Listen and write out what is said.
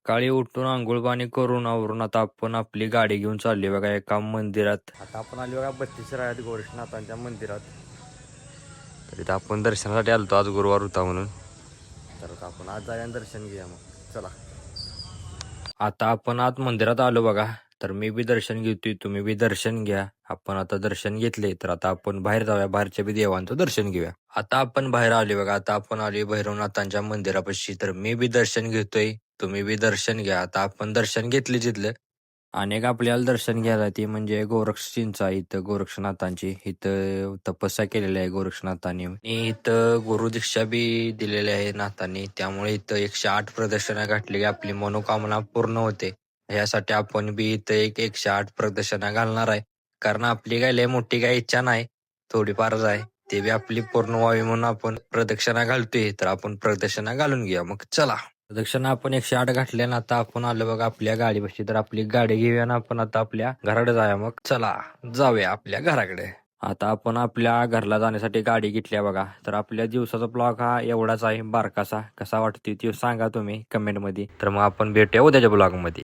सकाळी उठून आंघोळ पाणी करून आवरून आता आपण आपली गाडी घेऊन चालली बघा एका मंदिरात. आता आपण आलो बघा 32 रायात गोरक्षनाथांच्या मंदिरात. तर इथं आपण दर्शनासाठी आलतो, आज गुरुवार होता म्हणून. तर आता आपण आज जाऊया दर्शन घेऊया मग चला. आता आपण आत मंदिरात आलो बघा. तर मी बी दर्शन घेतोय, तुम्ही बी दर्शन घ्या. आपण आता दर्शन घेतले तर आता आपण बाहेर जाऊया, बाहेरच्या बी देवांचं दर्शन घेऊया. आता आपण बाहेर आले बघा. आता आपण आले भैरवनाथांच्या मंदिरापाशी. तर मी बी दर्शन घेतोय, तुम्ही बी दर्शन घ्या. आता आपण दर्शन घेतले तिथलं. अनेक आपल्याला दर्शन घ्यायला ती म्हणजे गोरक्षींचा इथं गोरक्षनाथांची इथं तपस्या केलेली आहे गोरक्षनाथांनी. आणि इथं गुरुदीक्षा बी दिलेली आहे नाथांनी. त्यामुळे इथं 108 प्रदक्षिणा घातली की आपली मनोकामना पूर्ण होते. यासाठी आपण बी इथं 108 प्रदक्षिणा घालणार आहे. कारण आपली काय लय मोठी काय इच्छा नाही, थोडीफारच आहे. ते बी आपली पूर्ण व्हावी म्हणून आपण प्रदक्षिणा घालतोय. तर आपण प्रदक्षिणा घालून घेऊया मग चला. प्रदक्षिणा आपण 108 घातल्या ना. आता आपण आलो बघा आपल्या गाडीपाशी. तर आपली गाडी घेऊया ना आपण आता आपल्या घराकडे जाऊया. मग चला जाऊया आपल्या घराकडे. आता आपण आपल्या घरला जाण्यासाठी गाडी घेतली बघा. तर आपल्या दिवसाचा ब्लॉग हा एवढाच आहे बारकासा. कसा वाटतोय ते सांगा तुम्ही कमेंट मध्ये. तर मग आपण भेटूया उद्याच्या ब्लॉग मध्ये.